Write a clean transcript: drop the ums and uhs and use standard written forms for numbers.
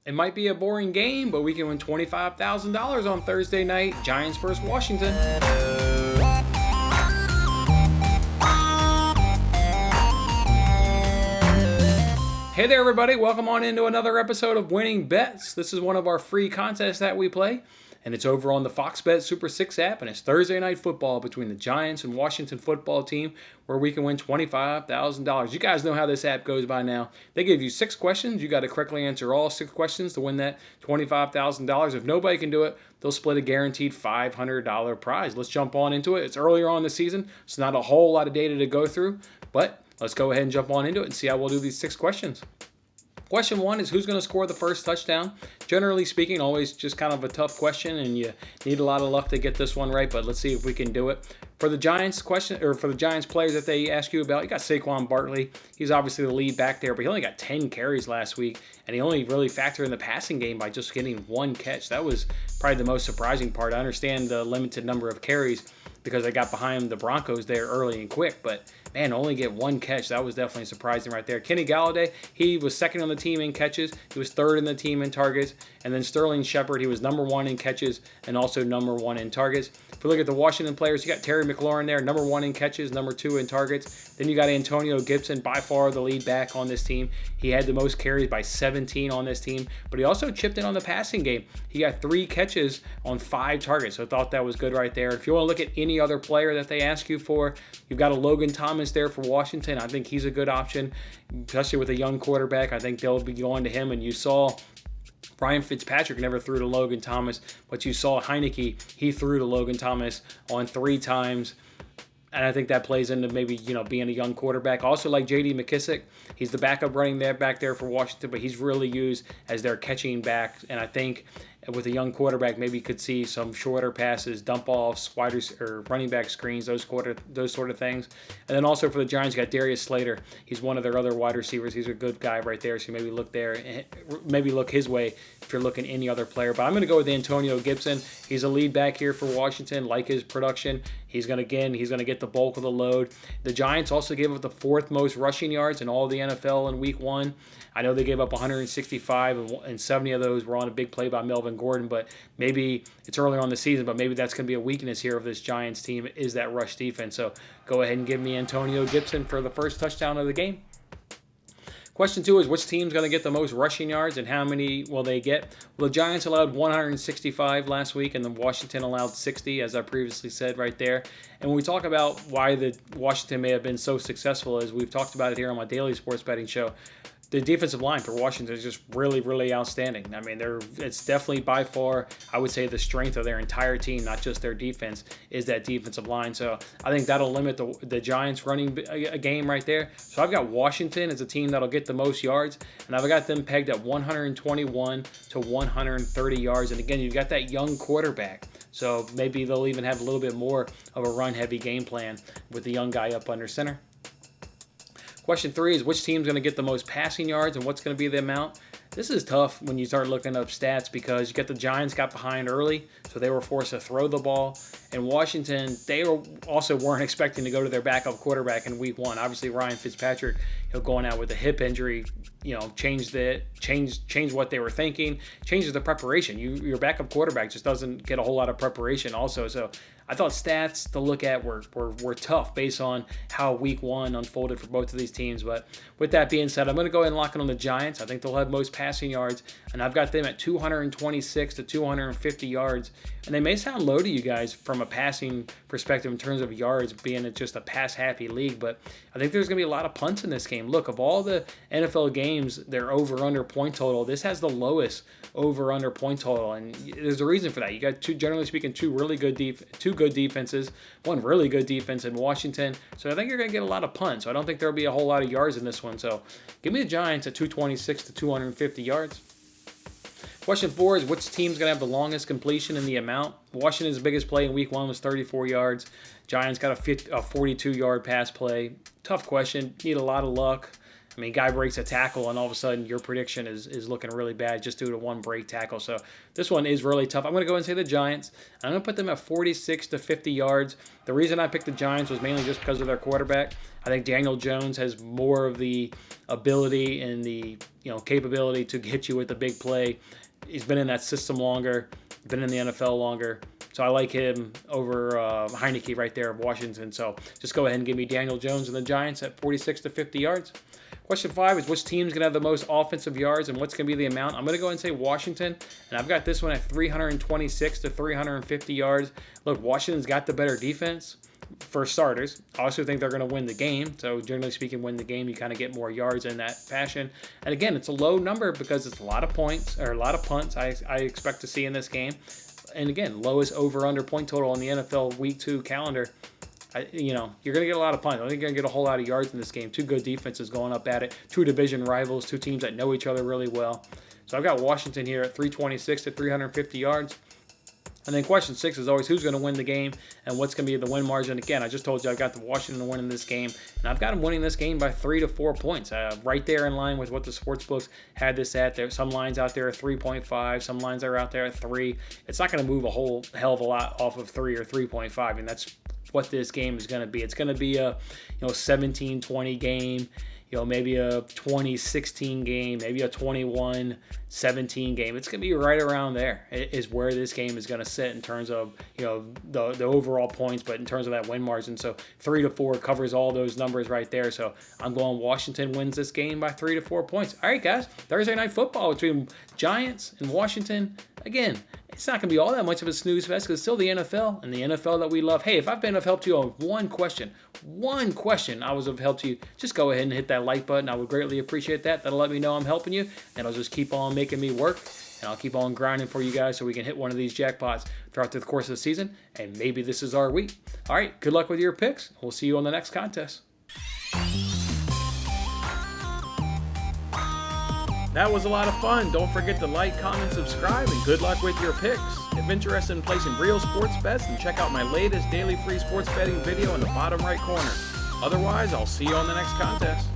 It might be a boring game, but we can win $25,000 on Thursday night. Giants versus Washington. Hey there, everybody. Welcome on into another episode of Winning Bets. This is one of our free contests that we play, and it's over on the Fox Bet Super 6 app, and it's Thursday Night Football between the Giants and Washington football team, where we can win $25,000. You guys know how this app goes by now. They give you 6 questions. You got to correctly answer all 6 questions to win that $25,000. If nobody can do it, they'll split a guaranteed $500 prize. Let's jump on into it. It's earlier on in the season, so not a whole lot of data to go through, but let's go ahead and jump on into it and see how we'll do these 6 questions. Question 1 is who's going to score the first touchdown? Generally speaking, always just kind of a tough question, and you need a lot of luck to get this one right, but let's see if we can do it. For the Giants question, or for the Giants players that they ask you about, you got Saquon Barkley. He's obviously the lead back there, but he only got 10 carries last week, and he only really factored in the passing game by just getting 1 catch. That was probably the most surprising part. I understand the limited number of carries because they got behind the Broncos there early and quick, but man, only get 1 catch. That was definitely surprising right there. Kenny Golladay, he was second on the team in catches. He was third in the team in targets. And then Sterling Shepard, he was number 1 in catches and also number 1 in targets. If we look at the Washington players, you got Terry McLaurin there, number 1 in catches, number 2 in targets. Then you got Antonio Gibson, by far the lead back on this team. He had the most carries by 17 on this team, but he also chipped in on the passing game. He got 3 catches on 5 targets, so I thought that was good right there. If you want to look at any other player that they ask you for, you've got a Logan Thomas there for Washington. I think he's a good option, especially with a young quarterback. I think they'll be going to him, and you saw Ryan Fitzpatrick never threw to Logan Thomas, but you saw Heineke, he threw to Logan Thomas on 3 times. And I think that plays into maybe, being a young quarterback. Also like J.D. McKissick, he's the backup running back there for Washington, but he's really used as their catching back. And I think with a young quarterback, maybe you could see some shorter passes, dump offs, or running back screens, those sort of things. And then also for the Giants, you got Darius Slater. He's one of their other wide receivers. He's a good guy right there, so maybe look there, maybe look his way if you're looking any other player. But I'm going to go with Antonio Gibson. He's a lead back here for Washington. Like his production, he's going to get the bulk of the load. The Giants also gave up the 4th most rushing yards in all of the NFL in Week 1. I know they gave up 165, and 70 of those were on a big play by Melvin Gordon, but maybe it's early on the season, but maybe that's going to be a weakness here of this Giants team is that rush defense. So go ahead and give me Antonio Gibson for the first touchdown of the game. Question 2 is which team's going to get the most rushing yards and how many will they get? Well, the Giants allowed 165 last week and the Washington allowed 60, as I previously said right there. And when we talk about why the Washington may have been so successful, as we've talked about it here on my daily sports betting show, the defensive line for Washington is just really, really outstanding. I mean, it's definitely by far, I would say, the strength of their entire team, not just their defense, is that defensive line. So I think that'll limit the Giants running a game right there. So I've got Washington as a team that'll get the most yards, and I've got them pegged at 121 to 130 yards. And again, you've got that young quarterback. So maybe they'll even have a little bit more of a run-heavy game plan with the young guy up under center. Question 3 is which team's going to get the most passing yards and what's going to be the amount? This is tough when you start looking up stats because you get the Giants got behind early, so they were forced to throw the ball. And Washington, they also weren't expecting to go to their backup quarterback in Week 1. Obviously, Ryan Fitzpatrick, going out with a hip injury, changed what they were thinking, changes the preparation. Your backup quarterback just doesn't get a whole lot of preparation also. So I thought stats to look at were tough based on how Week 1 unfolded for both of these teams. But with that being said, I'm going to go ahead and lock it on the Giants. I think they'll have most passing yards, and I've got them at 226 to 250 yards. And they may sound low to you guys from a passing perspective in terms of yards, being just a pass-happy league, but I think there's going to be a lot of punts in this game. Look, of all the NFL games, their over-under point total, this has the lowest over-under point total, and there's a reason for that. You got generally speaking, two good defenses, one really good defense in Washington, so I think you're going to get a lot of punts. So I don't think there'll be a whole lot of yards in this one. So give me the Giants at 226 to 250 yards. Question 4 is which team's going to have the longest completion in the amount? Washington's biggest play in Week 1 was 34 yards. Giants got a 42-yard pass play. Tough question. Need a lot of luck. I mean, guy breaks a tackle, and all of a sudden your prediction is looking really bad just due to one break tackle. So this one is really tough. I'm going to go and say the Giants. I'm going to put them at 46 to 50 yards. The reason I picked the Giants was mainly just because of their quarterback. I think Daniel Jones has more of the ability and the capability to hit you with the big play. He's been in that system longer, been in the NFL longer. So I like him over Heineke right there of Washington. So just go ahead and give me Daniel Jones and the Giants at 46 to 50 yards. Question 5 is which team's going to have the most offensive yards and what's going to be the amount? I'm going to go ahead and say Washington, and I've got this one at 326 to 350 yards. Look, Washington's got the better defense for starters. I also think they're going to win the game. So generally speaking, win the game, you kind of get more yards in that fashion. And again, it's a low number because it's a lot of points or a lot of punts I expect to see in this game. And again, lowest over-under point total on the NFL Week 2 calendar. You're going to get a lot of punts. I think you're going to get a whole lot of yards in this game. Two good defenses going up at it. Two division rivals, two teams that know each other really well. So I've got Washington here at 326 to 350 yards. And then question 6 is always who's going to win the game and what's going to be the win margin. Again, I just told you I've got the Washington winning this game, and I've got them winning this game by 3 to 4 points. Right there in line with what the sportsbooks had this at. There some lines out there are 3.5, some lines are out there at 3. It's not going to move a whole hell of a lot off of 3 or 3.5, and that's what this game is going to be. It's going to be a 17-20 game. Maybe a 20-16 game, maybe a 21-17 game. It's going to be right around there is where this game is going to sit in terms of, the overall points, but in terms of that win margin. So 3 to 4 covers all those numbers right there. So I'm going Washington wins this game by 3 to 4 points. All right, guys, Thursday Night Football between Giants and Washington. Again, it's not going to be all that much of a snooze fest because it's still the NFL and the NFL that we love. Hey, if I've been of help to you on one question I was of help to you, just go ahead and hit that like button. I would greatly appreciate that. That'll let me know I'm helping you, and I'll just keep on making me work, and I'll keep on grinding for you guys so we can hit one of these jackpots throughout the course of the season, and maybe this is our week. All right, good luck with your picks. We'll see you on the next contest. That was a lot of fun. Don't forget to like, comment, subscribe, and good luck with your picks. If interested in placing real sports bets, then check out my latest daily free sports betting video in the bottom right corner. Otherwise, I'll see you on the next contest.